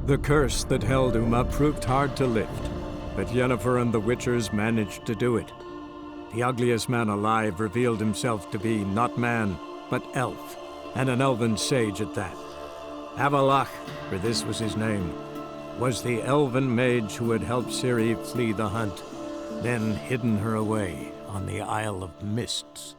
The curse that held Uma proved hard to lift, but Yennefer and the Witchers managed to do it. The ugliest man alive revealed himself to be not man, but elf, and an elven sage at that. Avalach, for this was his name, was the elven mage who had helped Ciri flee the hunt, then hidden her away on the Isle of Mists.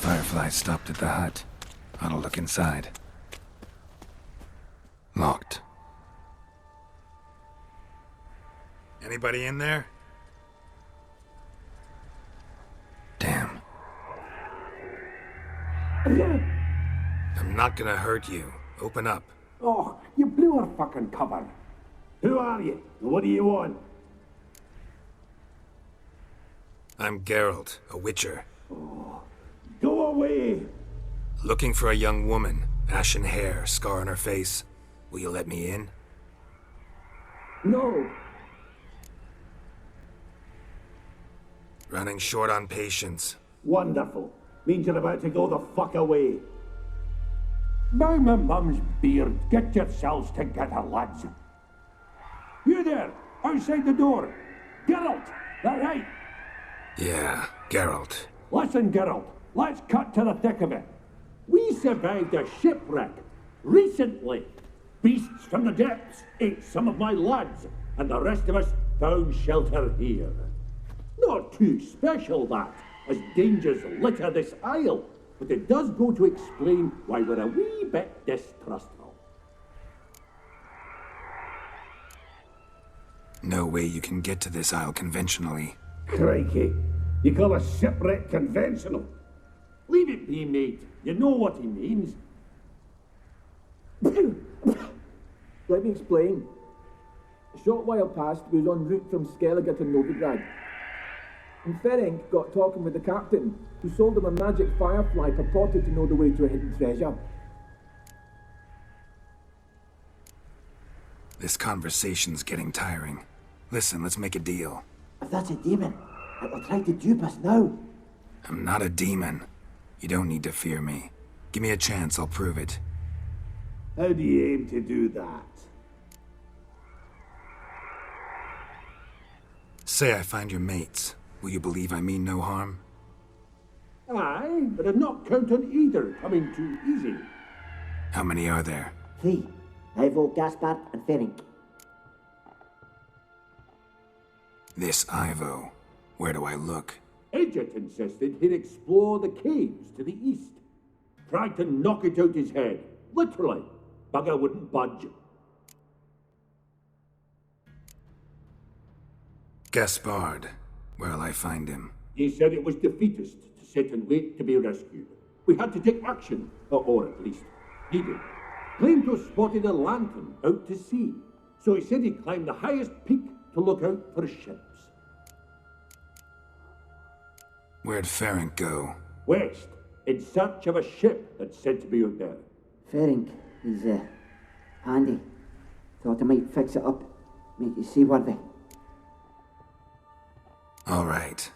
Firefly stopped at the hut. I'll look inside. Locked. Anybody in there? Damn. I'm not gonna hurt you. Open up. Oh, you blew our fucking cover. Who are you? And what do you want? I'm Geralt, a witcher. Go away! Looking for a young woman. Ashen hair, scar on her face. Will you let me in? No! Running short on patience. Wonderful. Means you're about to go the fuck away. By my mum's beard, get yourselves together, lads. You there, outside the door. Geralt! That right? Yeah, Geralt. Listen, Geralt, let's cut to the thick of it. We survived a shipwreck recently. Beasts from the depths ate some of my lads, and the rest of us found shelter here. Not too special, that, as dangers litter this isle, but it does go to explain why we're a wee bit distrustful. No way you can get to this isle conventionally. Crikey, you call a shipwreck conventional? Leave it be, mate. You know what he means. Let me explain. A short while past, we was en route from Skellige to Novigrad. And Ferenc got talking with the captain, who sold him a magic firefly purported to know the way to a hidden treasure. This conversation's getting tiring. Listen, let's make a deal. If that's a demon, it will try to dupe us now. I'm not a demon. You don't need to fear me. Give me a chance, I'll prove it. How do you aim to do that? Say I find your mates. Will you believe I mean no harm? Aye, but I'd not count on either coming too easy. How many are there? 3. Ivo, Gaspard, and Ferenc. This Ivo. Where do I look? Edget insisted he'd explore the caves to the east. Tried to knock it out his head. Literally. Bugger wouldn't budge. Gaspard. Where'll I find him? He said it was defeatist to sit and wait to be rescued. We had to take action, or at least he did. Claimed to have spotted a lantern out to sea, so he said he'd climb the highest peak to look out for ships. Where'd Ferenc go? West, in search of a ship that's said to be out there. Ferenc, he's handy. Thought I might fix it up, make it seaworthy. All right.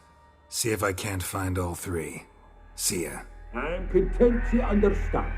See if I can't find all 3. See ya. I'm content to understand.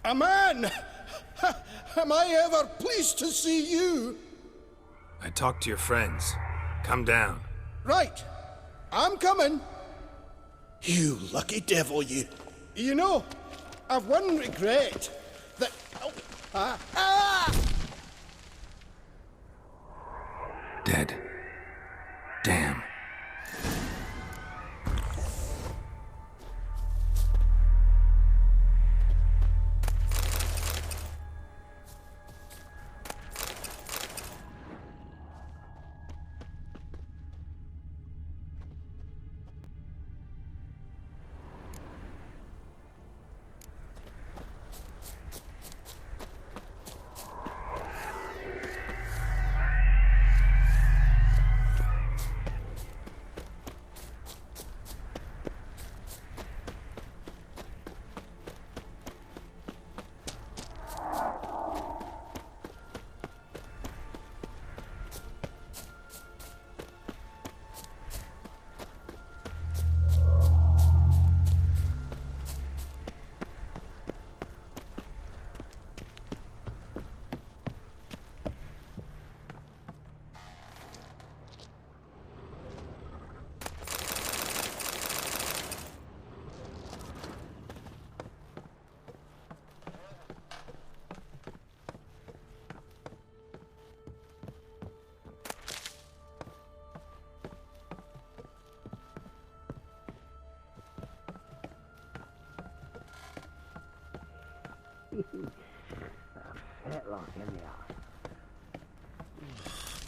A man! Am I ever pleased to see you? I talked to your friends. Come down. Right. I'm coming. You lucky devil, you. You know, I've one regret. That... Oh, Dead. Damn.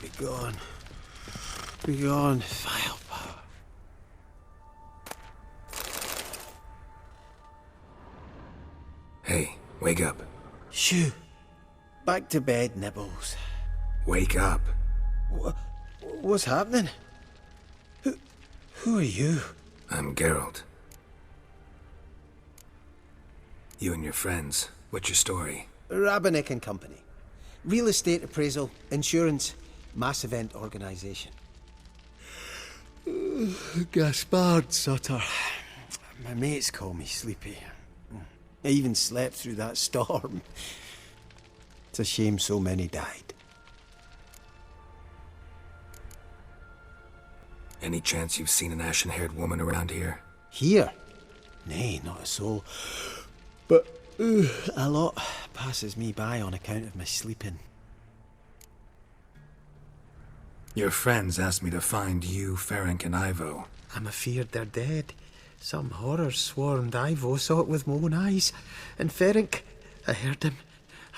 Be gone. Be gone, firepower. Hey, wake up. Shoo. Back to bed, Nibbles. Wake up. What's happening? Who are you? I'm Geralt. You and your friends. What's your story? Rabbinick and Company. Real estate appraisal, insurance, mass event organisation. Gaspard Sutter. My mates call me Sleepy. I even slept through that storm. It's a shame so many died. Any chance you've seen an ashen-haired woman around here? Here? Nay, not a soul. But a lot passes me by on account of my sleeping. Your friends asked me to find you, Ferenc, and Ivo. I'm afeard they're dead. Some horrors swarmed Ivo, saw it with my own eyes. And Ferenc, I heard him.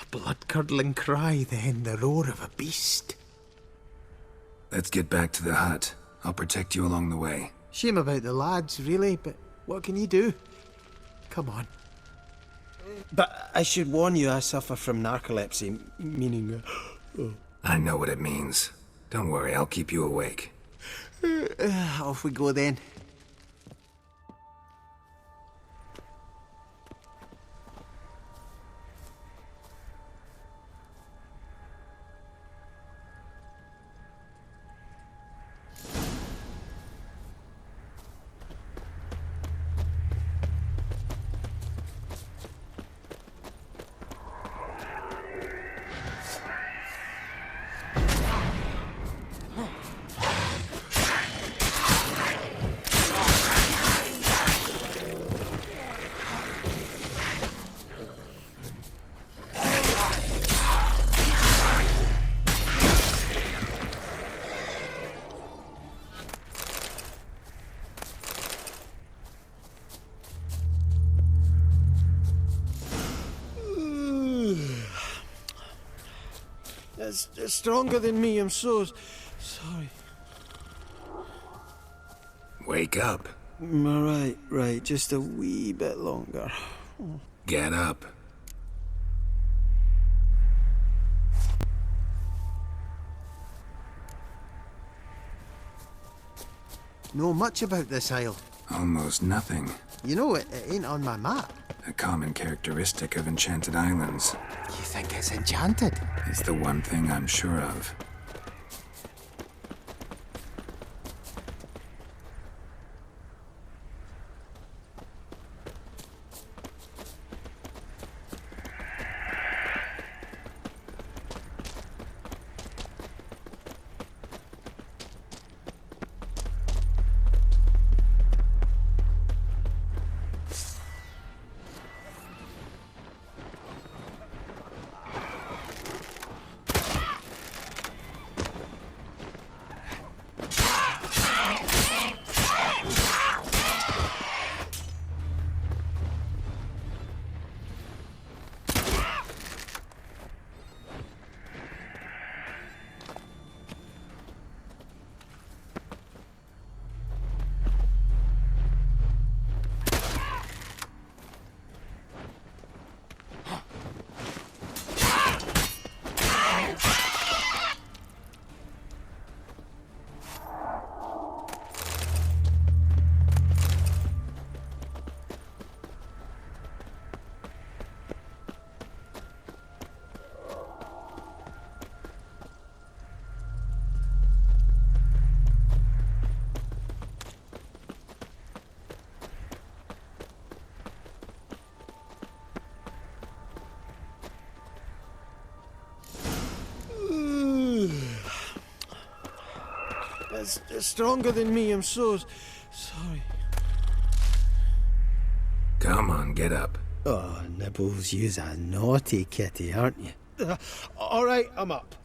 A blood-curdling cry, then the roar of a beast. Let's get back to the hut. I'll protect you along the way. Shame about the lads, really, but what can you do? Come on. But I should warn you, I suffer from narcolepsy, meaning... I know what it means. Don't worry, I'll keep you awake. Off we go then. It's stronger than me, I'm so sorry. Wake up. Right, just a wee bit longer. Get up. Know much about this isle? Almost nothing. You know, it ain't on my map. A common characteristic of enchanted islands. You think it's enchanted? It's the one thing I'm sure of. It's stronger than me, I'm so sorry. Come on, get up. Oh, Nibbles, you's a naughty kitty, aren't you? All right, I'm up.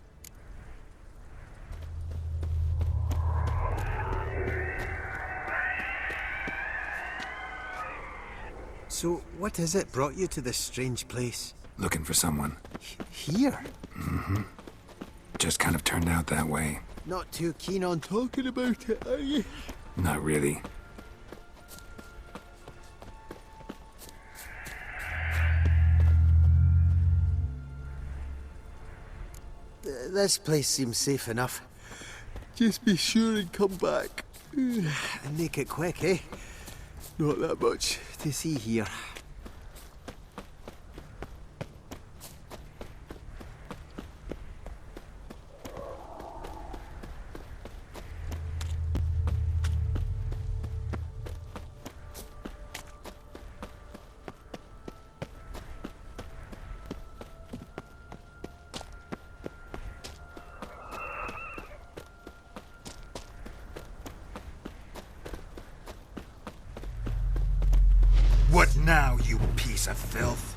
So, what is it brought you to this strange place? Looking for someone. Here? Mm-hmm. Just kind of turned out that way. Not too keen on talking about it, are you? Not really. This place seems safe enough. Just be sure and come back. And make it quick, eh? Not that much to see here. What now, you piece of filth?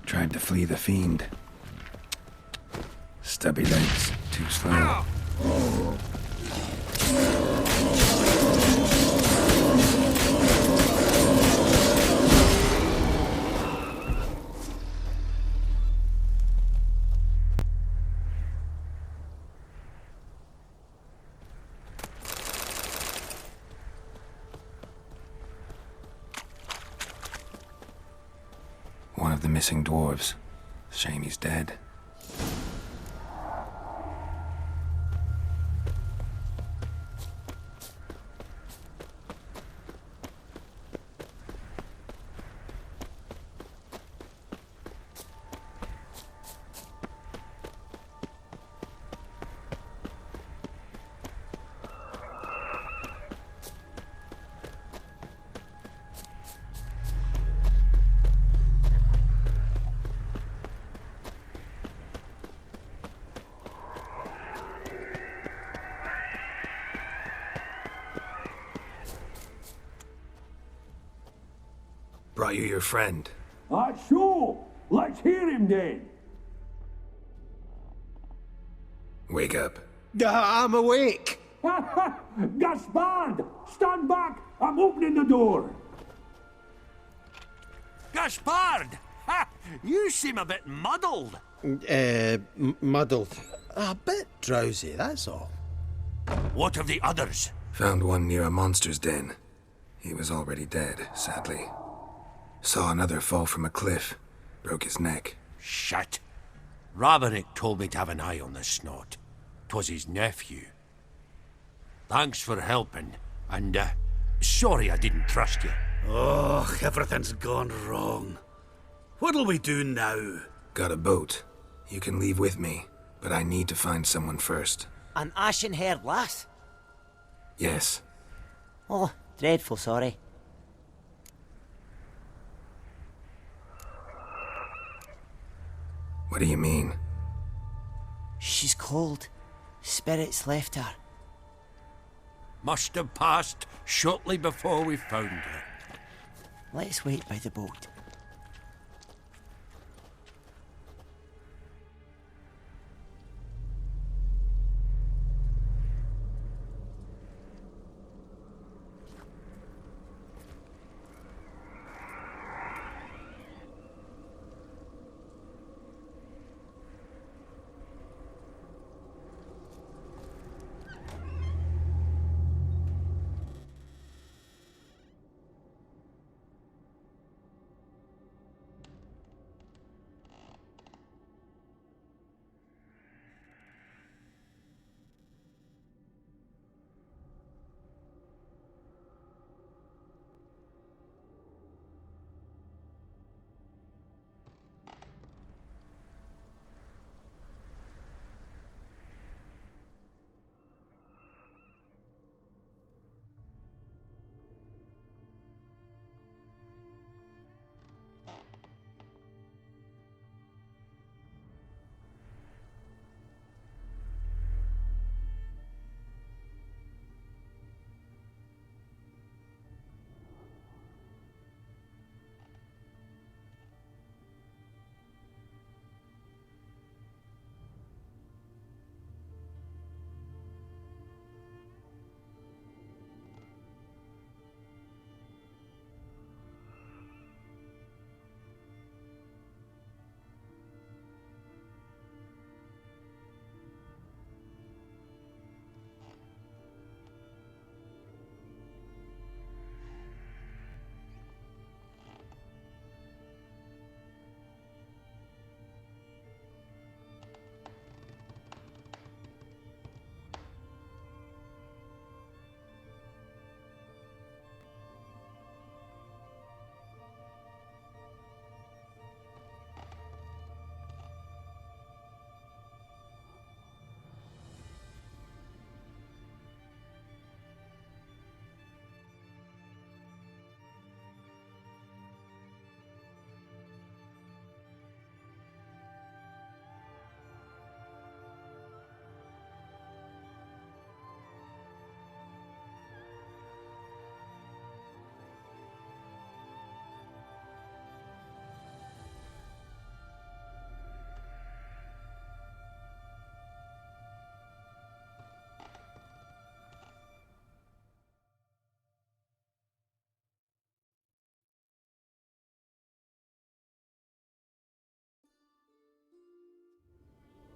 Tried to flee the fiend. Stubby legs, too slow. One of the missing dwarves. Shame he's dead. Brought you your friend. That's so. Let's hear him then. Wake up. I'm awake. Gaspard! Stand back! I'm opening the door. Gaspard! Ha! You seem a bit muddled. Muddled. A bit drowsy, that's all. What of the others? Found one near a monster's den. He was already dead, sadly. Saw another fall from a cliff. Broke his neck. Shit. Rabenik told me to have an eye on the snot. 'Twas his nephew. Thanks for helping, and, sorry I didn't trust you. Oh, everything's gone wrong. What'll we do now? Got a boat. You can leave with me, but I need to find someone first. An ashen-haired lass? Yes. Oh, dreadful sorry. What do you mean? She's cold. Spirits left her. Must have passed shortly before we found her. Let's wait by the boat.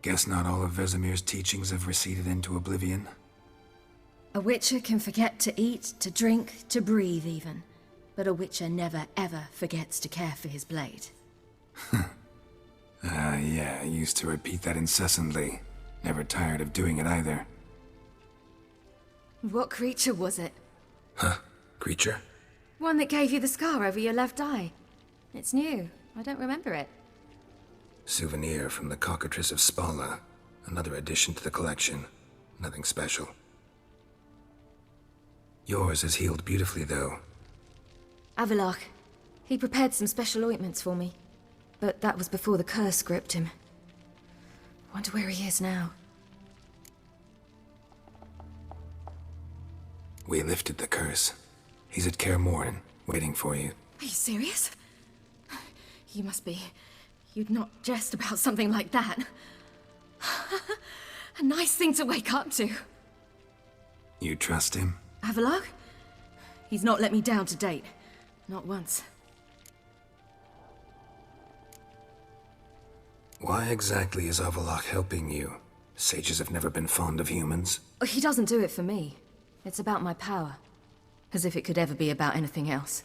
Guess not all of Vesemir's teachings have receded into oblivion. A witcher can forget to eat, to drink, to breathe even. But a witcher never ever forgets to care for his blade. Yeah, I used to repeat that incessantly. Never tired of doing it either. What creature was it? Huh? Creature? One that gave you the scar over your left eye. It's new. I don't remember it. Souvenir from the Cockatrice of Spala. Another addition to the collection. Nothing special. Yours is healed beautifully, though. Avalok. He prepared some special ointments for me. But that was before the curse gripped him. Wonder where he is now. We lifted the curse. He's at Kaer Morhen, waiting for you. Are you serious? You must be. You'd not jest about something like that. A nice thing to wake up to. You trust him? Avalok? He's not let me down to date. Not once. Why exactly is Avalok helping you? Sages have never been fond of humans. He doesn't do it for me. It's about my power. As if it could ever be about anything else.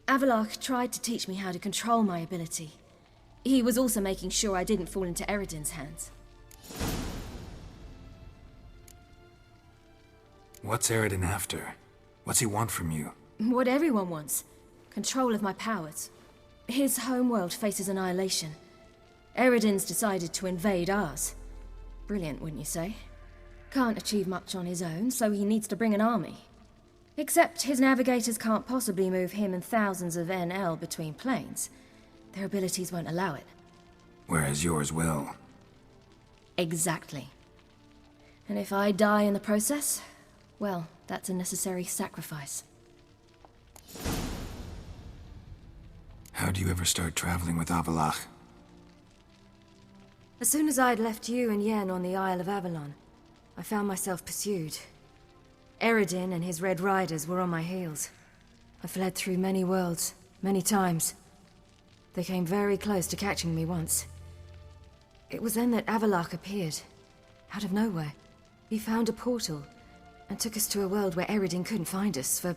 Avalok tried to teach me how to control my ability. He was also making sure I didn't fall into Eredin's hands. What's Eredin after? What's he want from you? What everyone wants. Control of my powers. His homeworld faces annihilation. Eredin's decided to invade ours. Brilliant, wouldn't you say? Can't achieve much on his own, so he needs to bring an army. Except his navigators can't possibly move him and thousands of NL between planes. Their abilities won't allow it. whereas yours will. Exactly. And if I die in the process, well, that's a necessary sacrifice. How do you ever start traveling with Avalach? As soon as I'd left you and Yen on the Isle of Avalon, I found myself pursued. Eredin and his Red Riders were on my heels. I fled through many worlds, many times. They came very close to catching me once. It was then that Avalach appeared, out of nowhere. He found a portal, and took us to a world where Eredin couldn't find us for,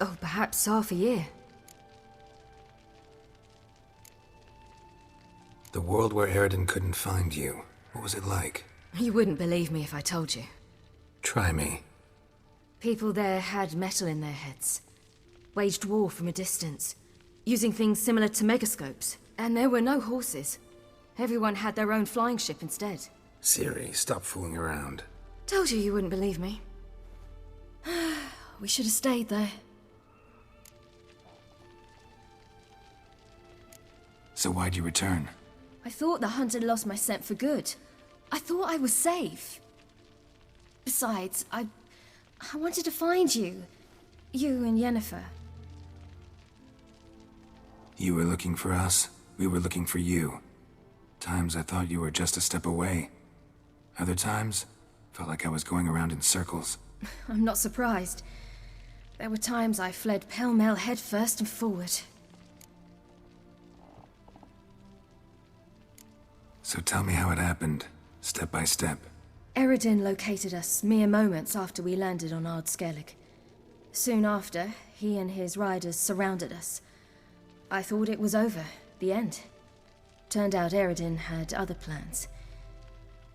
oh, perhaps half a year. The world where Eredin couldn't find you. What was it like? You wouldn't believe me if I told you. Try me. People there had metal in their heads, waged war from a distance, using things similar to megascopes, and there were no horses. Everyone had their own flying ship instead. Siri, stop fooling around. Told you wouldn't believe me. We should have stayed there. So why'd you return? I thought the hunt had lost my scent for good. I thought I was safe. Besides, I wanted to find you. You and Yennefer. You were looking for us. We were looking for you. Times I thought you were just a step away. Other times, felt like I was going around in circles. I'm not surprised. There were times I fled pell-mell headfirst and forward. So tell me how it happened, step by step. Eredin located us mere moments after we landed on Ard Skellig. Soon after, he and his riders surrounded us. I thought it was over, the end. Turned out Eredin had other plans.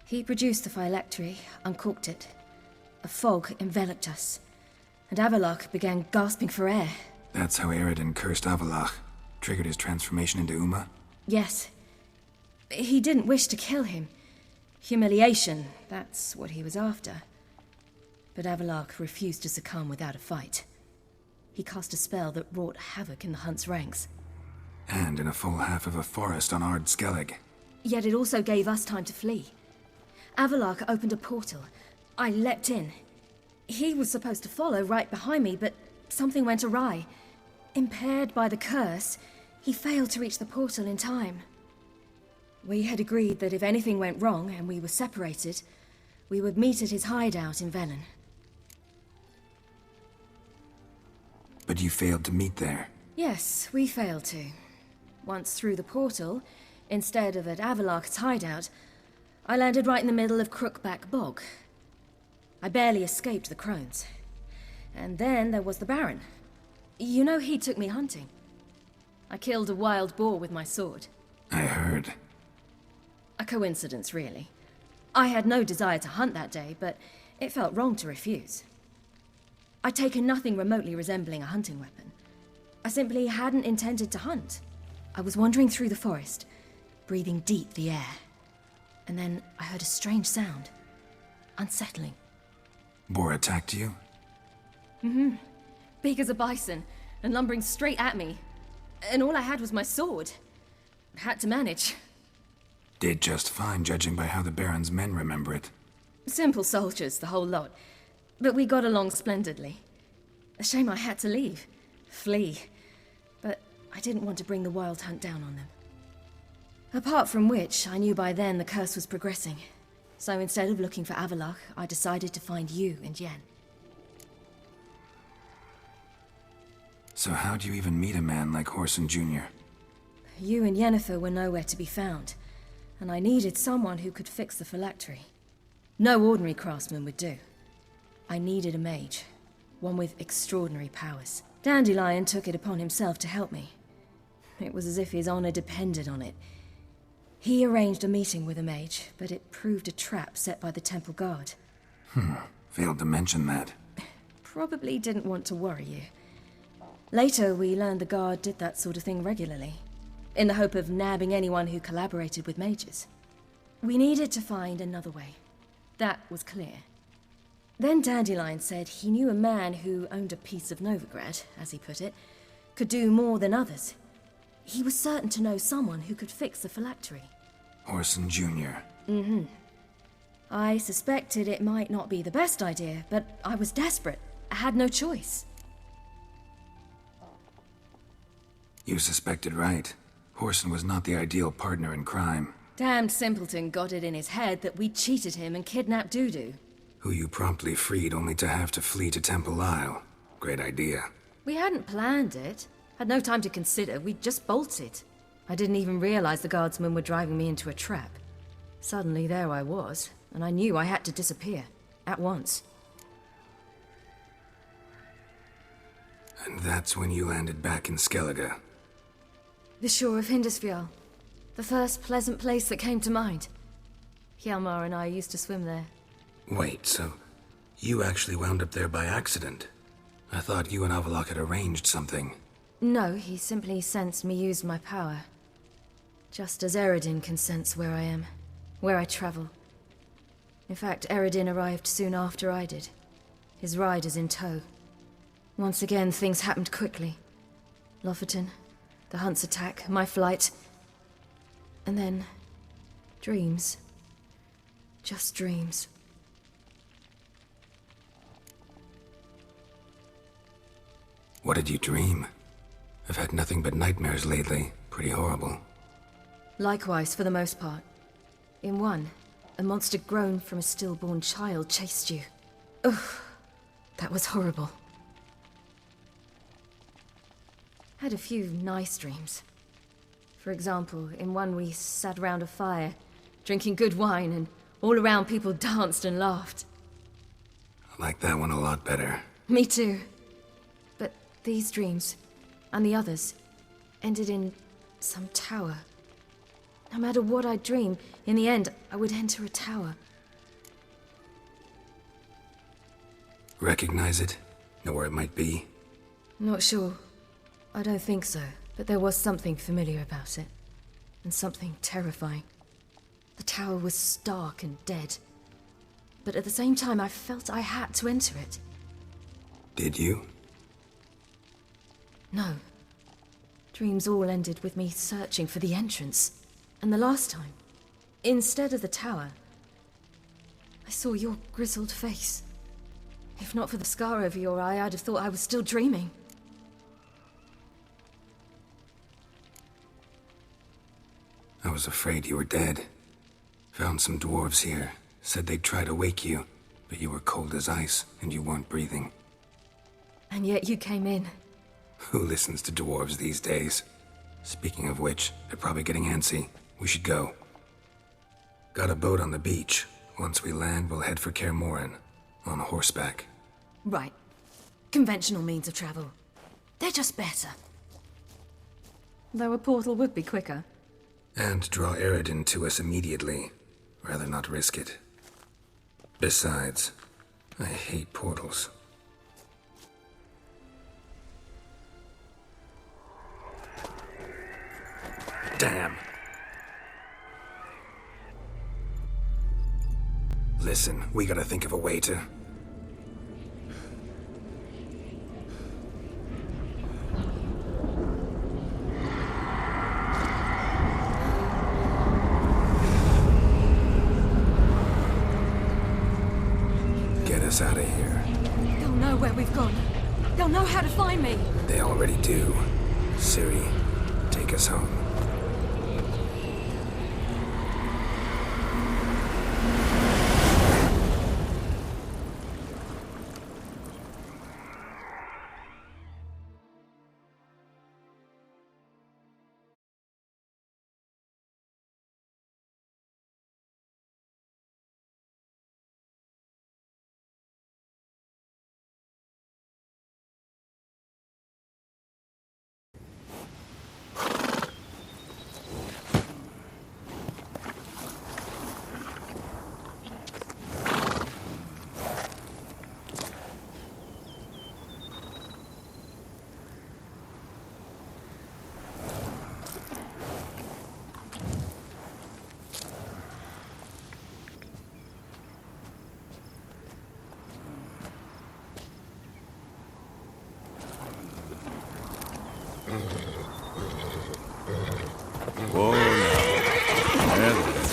He produced the phylactery, uncorked it. A fog enveloped us, and Avalach began gasping for air. That's how Eredin cursed Avalach, triggered his transformation into Uma? Yes. He didn't wish to kill him. Humiliation, that's what he was after. But Avalach refused to succumb without a fight. He cast a spell that wrought havoc in the hunt's ranks. And in a full half of a forest on Ard Skellig. Yet it also gave us time to flee. Avalach opened a portal. I leapt in. He was supposed to follow right behind me, but something went awry. Impaired by the curse, he failed to reach the portal in time. We had agreed that if anything went wrong and we were separated, we would meet at his hideout in Velen. But you failed to meet there. Yes, we failed to. Once through the portal, instead of at Avalach's hideout, I landed right in the middle of Crookback Bog. I barely escaped the crones. And then there was the Baron. You know, he took me hunting. I killed a wild boar with my sword. I heard. A coincidence, really. I had no desire to hunt that day, but it felt wrong to refuse. I'd taken nothing remotely resembling a hunting weapon. I simply hadn't intended to hunt. I was wandering through the forest, breathing deep the air. And then I heard a strange sound. Unsettling. Boar attacked you? Mm-hmm. Big as a bison, and lumbering straight at me. And all I had was my sword. Had to manage. Did just fine, judging by how the Baron's men remember it. Simple soldiers, the whole lot. But we got along splendidly. A shame I had to leave. Flee. But I didn't want to bring the wild hunt down on them. Apart from which, I knew by then the curse was progressing. So instead of looking for Avalach, I decided to find you and Yen. So how'd you even meet a man like Horson Jr.? You and Yennefer were nowhere to be found, and I needed someone who could fix the phylactery. No ordinary craftsman would do. I needed a mage, one with extraordinary powers. Dandelion took it upon himself to help me. It was as if his honor depended on it. He arranged a meeting with a mage, but it proved a trap set by the temple guard. Failed to mention that. Probably didn't want to worry you. Later, we learned the guard did that sort of thing regularly, in the hope of nabbing anyone who collaborated with mages. We needed to find another way. That was clear. Then Dandelion said he knew a man who owned a piece of Novigrad, as he put it, could do more than others. He was certain to know someone who could fix the phylactery. Orson Jr. I suspected it might not be the best idea, but I was desperate. I had no choice. You suspected right. Orson was not the ideal partner in crime. Damned simpleton got it in his head that we cheated him and kidnapped Dudu. Who you promptly freed only to have to flee to Temple Isle. Great idea. We hadn't planned it. Had no time to consider. We just bolted. I didn't even realize the guardsmen were driving me into a trap. Suddenly there I was, and I knew I had to disappear. At once. And that's when you landed back in Skellige. The shore of Hindisfjall. The first pleasant place that came to mind. Hjalmar and I used to swim there. Wait, so you actually wound up there by accident? I thought you and Avalok had arranged something. No, he simply sensed me use my power. Just as Eredin can sense where I am, where I travel. In fact, Eredin arrived soon after I did. His riders in tow. Once again, things happened quickly. Lofoten, the Hunt's attack, my flight. And then... dreams. Just dreams. What did you dream? I've had nothing but nightmares lately. Pretty horrible. Likewise, for the most part. In one, a monster grown from a stillborn child chased you. Ugh, that was horrible. Had a few nice dreams. For example, in one we sat around a fire, drinking good wine, and all around people danced and laughed. I like that one a lot better. Me too. But these dreams, and the others, ended in some tower. No matter what I dream, in the end, I would enter a tower. Recognize it? Know where it might be? Not sure. I don't think so, but there was something familiar about it. And something terrifying. The tower was stark and dead. But at the same time, I felt I had to enter it. Did you? No. Dreams all ended with me searching for the entrance. And the last time, instead of the tower, I saw your grizzled face. If not for the scar over your eye, I'd have thought I was still dreaming. I was afraid you were dead. Found some dwarves here. Said they'd try to wake you, but you were cold as ice, and you weren't breathing. And yet you came in. Who listens to dwarves these days? Speaking of which, they're probably getting antsy. We should go. Got a boat on the beach. Once we land, we'll head for Kaer Morhen. On horseback. Right. Conventional means of travel. They're just better. Though a portal would be quicker. And draw Eredin to us immediately. Rather not risk it. Besides, I hate portals. Damn. Listen, we gotta think of a way to... Get us out of here. They'll know where we've gone. They'll know how to find me. They already do. Ciri, take us home. Whoa now.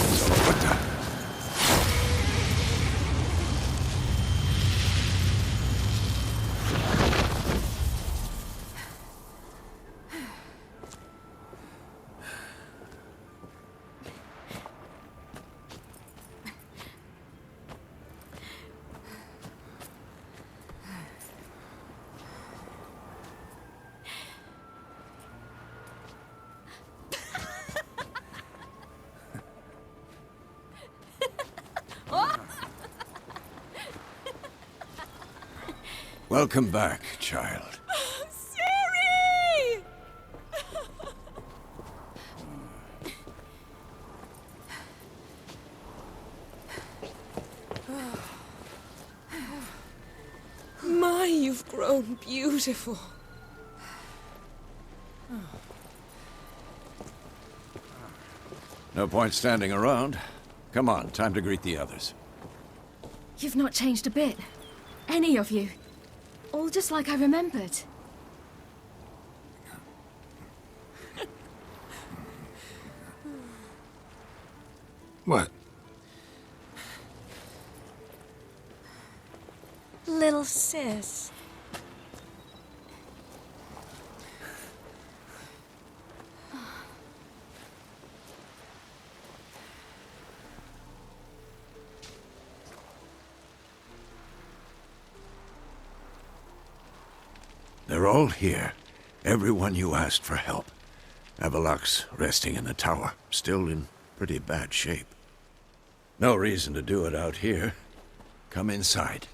Welcome back, child. Siri! My, you've grown beautiful. No point standing around. Come on, time to greet the others. You've not changed a bit. Any of you. All just like I remembered. What? Little sis. They're all here. Everyone you asked for help. Avalok's resting in the tower, still in pretty bad shape. No reason to do it out here. Come inside.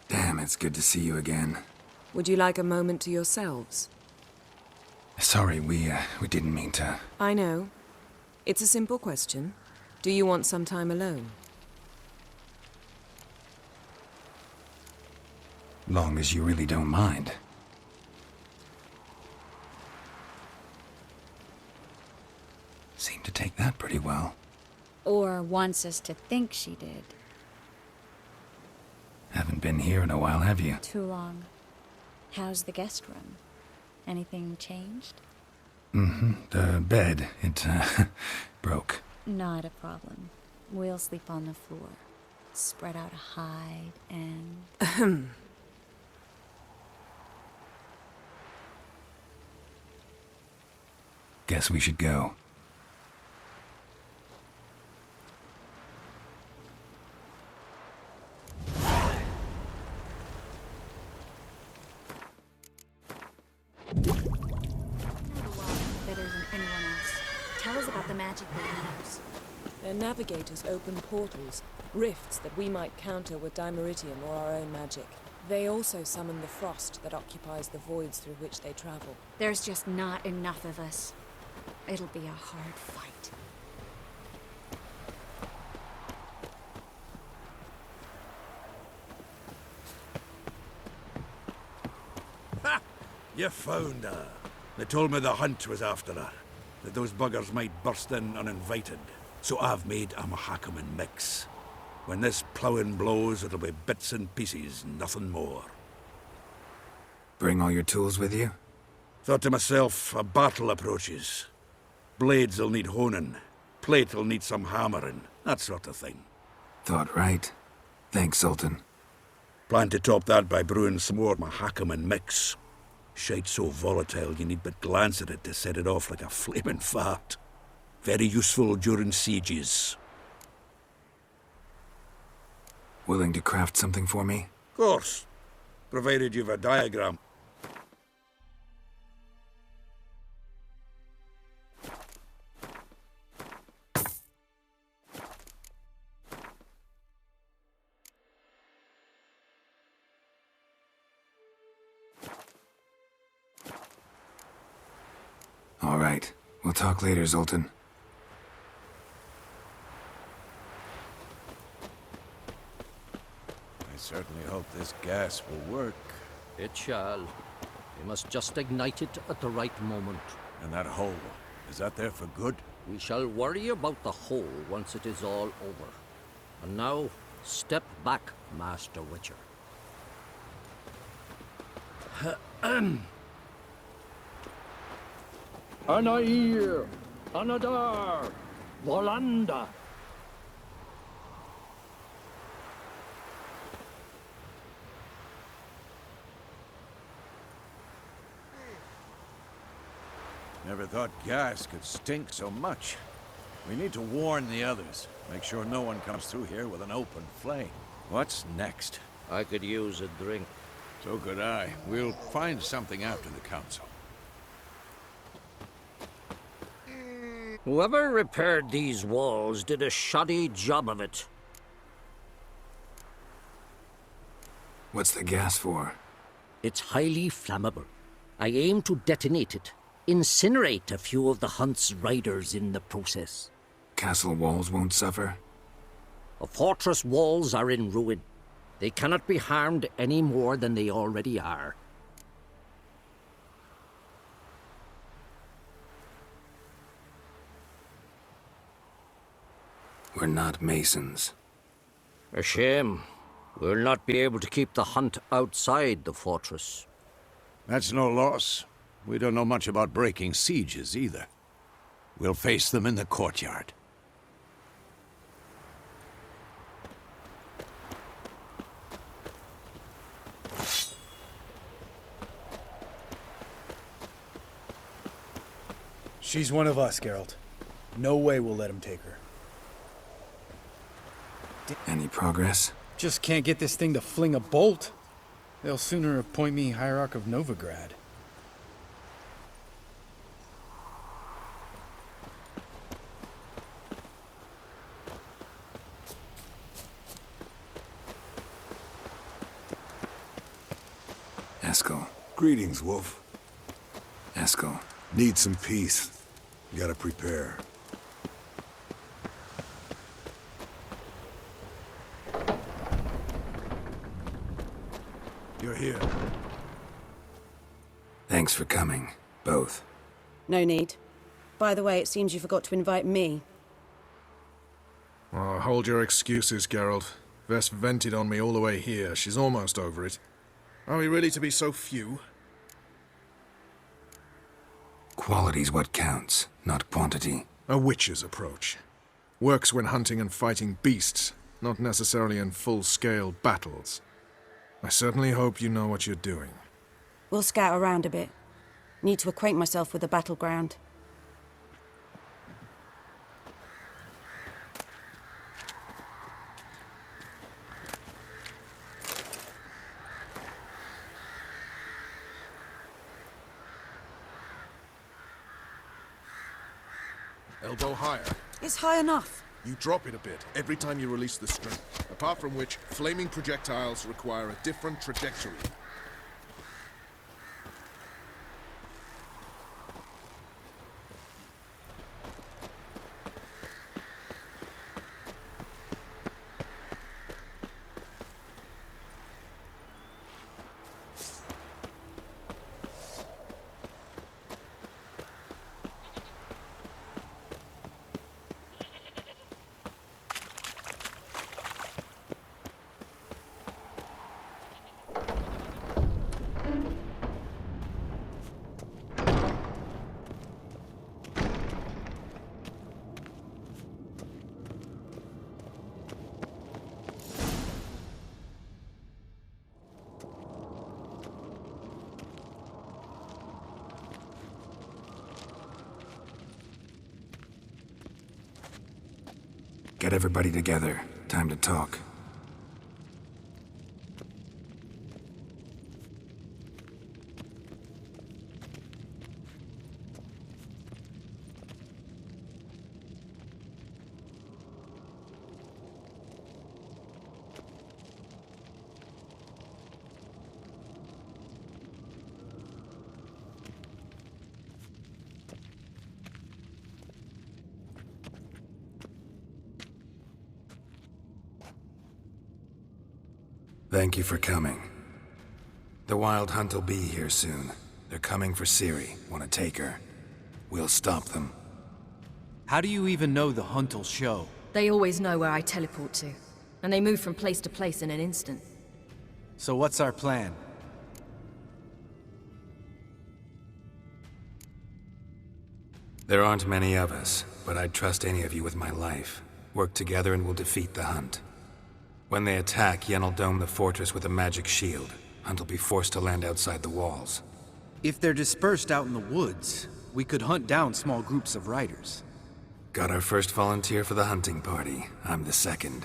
Damn, it's good to see you again. Would you like a moment to yourselves? Sorry, we didn't mean to. I know. It's a simple question. Do you want some time alone? Long as you really don't mind. Seemed to take that pretty well. Or wants us to think she did. Haven't been here in a while, have you? Too long. How's the guest room? Anything changed? Mm-hmm. The bed, it, broke. Not a problem. We'll sleep on the floor. Spread out a hide and... Guess we should go. Better than anyone else. Tell us about the magic they use. Their navigators open portals, rifts that we might counter with dimeritium or our own magic. They also summon the frost that occupies the voids through which they travel. There's just not enough of us. It'll be a hard fight. Ha! You found her. They told me the hunt was after her, that those buggers might burst in uninvited. So I've made a Mahakaman mix. When this ploughing blows, it'll be bits and pieces, nothing more. Bring all your tools with you? Thought to myself, a battle approaches. Blades will need honing, plate'll need some hammering, that sort of thing. Thought right. Thanks, Sultan. Plan to top that by brewing some more Mahakaman mix. Shite so volatile you need but glance at it to set it off like a flaming fart. Very useful during sieges. Willing to craft something for me? Of course, provided you've a diagram. All right. We'll talk later, Zoltan. I certainly hope this gas will work. It shall. We must just ignite it at the right moment. And that hole, is that there for good? We shall worry about the hole once it is all over. And now, step back, Master Witcher. Anair, Anadar, Volanda. Never thought gas could stink so much. We need to warn the others. Make sure no one comes through here with an open flame. What's next? I could use a drink. So could I. We'll find something after the council. Whoever repaired these walls did a shoddy job of it. What's the gas for? It's highly flammable. I aim to detonate it. Incinerate a few of the hunt's riders in the process. Castle walls won't suffer? The fortress walls are in ruin. They cannot be harmed any more than they already are. We're not masons. A shame. We'll not be able to keep the hunt outside the fortress. That's no loss. We don't know much about breaking sieges either. We'll face them in the courtyard. She's one of us, Geralt. No way we'll let him take her. Any progress? Just can't get this thing to fling a bolt. They'll sooner appoint me Hierarch of Novigrad. Eskel. Greetings, Wolf. Eskel. Need some peace. Gotta prepare. You're here. Thanks for coming, both. No need. By the way, it seems you forgot to invite me. Oh, hold your excuses, Geralt. Vess vented on me all the way here. She's almost over it. Are we really to be so few? Quality's what counts, not quantity. A witch's approach. Works when hunting and fighting beasts, not necessarily in full-scale battles. I certainly hope you know what you're doing. We'll scout around a bit. Need to acquaint myself with the battleground. Elbow higher. It's high enough. You drop it a bit every time you release the string. Apart from which, flaming projectiles require a different trajectory. Get everybody together. Time to talk. Thank you for coming. The Wild Hunt will be here soon. They're coming for Ciri. Want to take her? We'll stop them. How do you even know the Hunt will show? They always know where I teleport to, and they move from place to place in an instant. So what's our plan? There aren't many of us, but I'd trust any of you with my life. Work together and we'll defeat the Hunt. When they attack, Yen will dome the fortress with a magic shield. Hunt will be forced to land outside the walls. If they're dispersed out in the woods, we could hunt down small groups of riders. Got our first volunteer for the hunting party. I'm the second.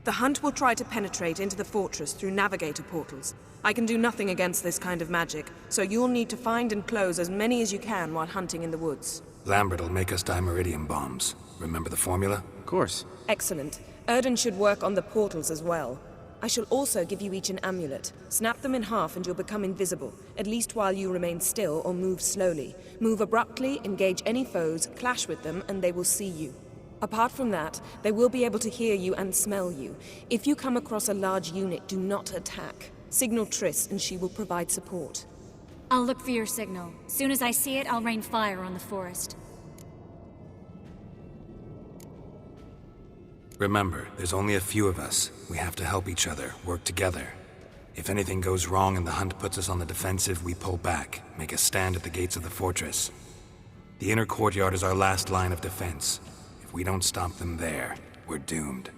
The Hunt will try to penetrate into the fortress through navigator portals. I can do nothing against this kind of magic, so you'll need to find and close as many as you can while hunting in the woods. Lambert'll make us dimeridium bombs. Remember the formula? Of course. Excellent. Erden should work on the portals as well. I shall also give you each an amulet. Snap them in half and you'll become invisible, at least while you remain still or move slowly. Move abruptly, engage any foes, clash with them, and they will see you. Apart from that, they will be able to hear you and smell you. If you come across a large unit, do not attack. Signal Triss and she will provide support. I'll look for your signal. Soon as I see it, I'll rain fire on the forest. Remember, there's only a few of us. We have to help each other, work together. If anything goes wrong and the hunt puts us on the defensive, we pull back, make a stand at the gates of the fortress. The inner courtyard is our last line of defense. If we don't stop them there, we're doomed.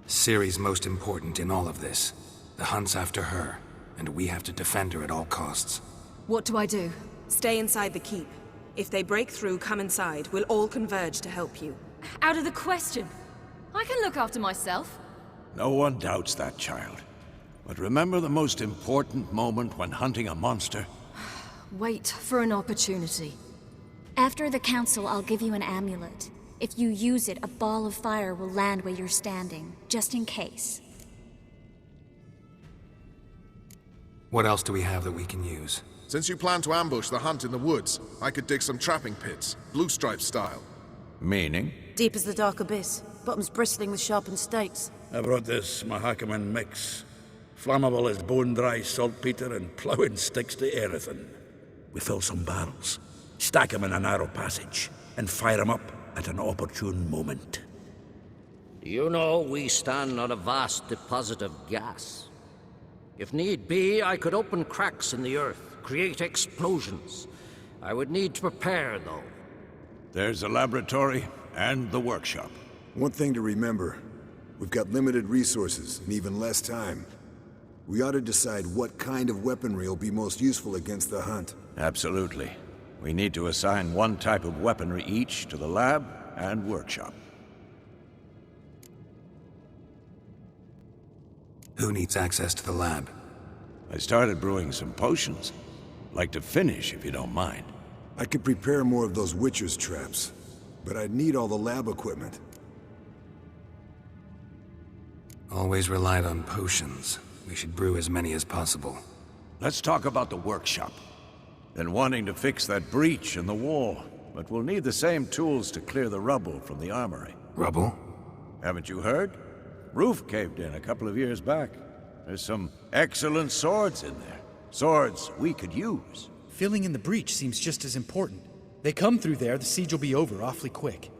Ciri's most important in all of this. The hunt's after her, and we have to defend her at all costs. What do I do? Stay inside the keep. If they break through, come inside. We'll all converge to help you. Out of the question. I can look after myself. No one doubts that, child. But remember the most important moment when hunting a monster? Wait for an opportunity. After the council, I'll give you an amulet. If you use it, a ball of fire will land where you're standing, just in case. What else do we have that we can use? Since you plan to ambush the hunt in the woods, I could dig some trapping pits, blue stripe style. Meaning? Deep as the dark abyss, bottoms bristling with sharpened stakes. I brought this Mahakaman mix. Flammable as bone-dry saltpeter and ploughing sticks to everything. We fill some barrels, stack them in a narrow passage, and fire them up at an opportune moment. You know, we stand on a vast deposit of gas. If need be, I could open cracks in the earth, create explosions. I would need to prepare, though. There's the laboratory and the workshop. One thing to remember, we've got limited resources and even less time. We ought to decide what kind of weaponry will be most useful against the hunt. Absolutely. We need to assign one type of weaponry each to the lab and workshop. Who needs access to the lab? I started brewing some potions. Like to finish, if you don't mind. I could prepare more of those Witcher's traps, but I'd need all the lab equipment. Always relied on potions. We should brew as many as possible. Let's talk about the workshop. Been wanting to fix that breach in the wall, but we'll need the same tools to clear the rubble from the armory. Rubble? Haven't you heard? Roof caved in a couple of years back. There's some excellent swords in there. Swords we could use. Filling in the breach seems just as important. They come through there, the siege will be over awfully quick.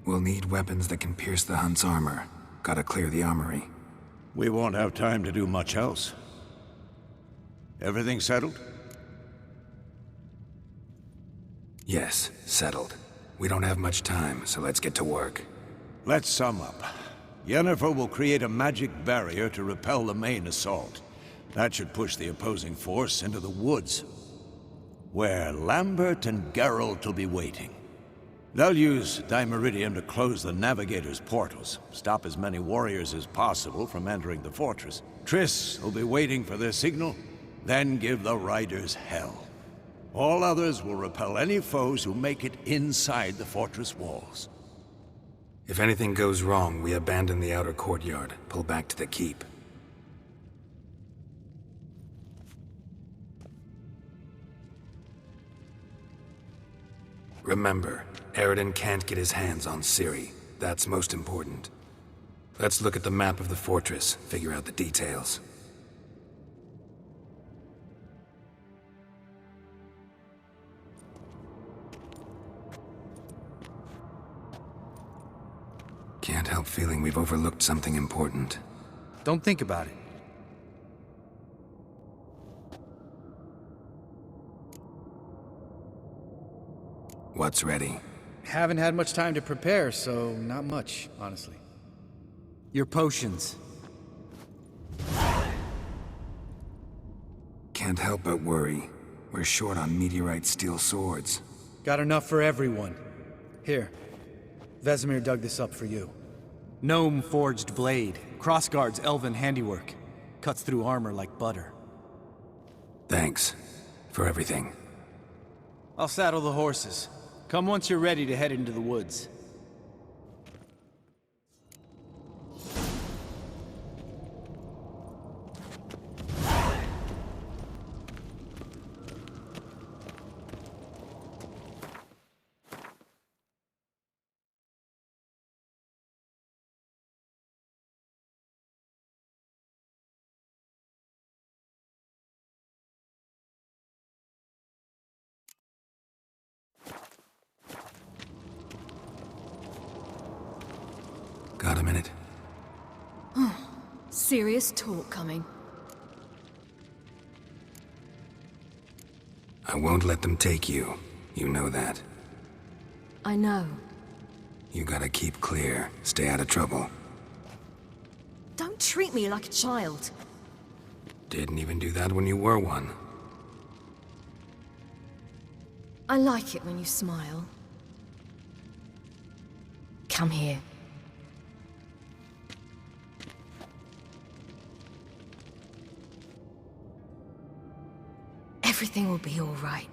We'll need weapons that can pierce the hunt's armor. Gotta clear the armory. We won't have time to do much else. Everything settled? Yes, settled. We don't have much time, so let's get to work. Let's sum up. Yennefer will create a magic barrier to repel the main assault. That should push the opposing force into the woods, where Lambert and Geralt will be waiting. They'll use Dimeridium to close the Navigator's portals, stop as many warriors as possible from entering the fortress. Triss will be waiting for their signal, then give the riders hell. All others will repel any foes who make it inside the fortress walls. If anything goes wrong, we abandon the outer courtyard, pull back to the keep. Remember, Eridan can't get his hands on Ciri. That's most important. Let's look at the map of the fortress, figure out the details. Can't help feeling we've overlooked something important. Don't think about it. What's ready? Haven't had much time to prepare, so not much, honestly. Your potions. Can't help but worry. We're short on meteorite steel swords. Got enough for everyone. Here. Vesemir dug this up for you. Gnome forged blade. Crossguard's elven handiwork. Cuts through armor like butter. Thanks for everything. I'll saddle the horses. Come once you're ready to head into the woods. Got a minute? Serious talk coming. I won't let them take you. You know that. I know. You gotta keep clear. Stay out of trouble. Don't treat me like a child. Didn't even do that when you were one. I like it when you smile. Come here. Everything will be all right.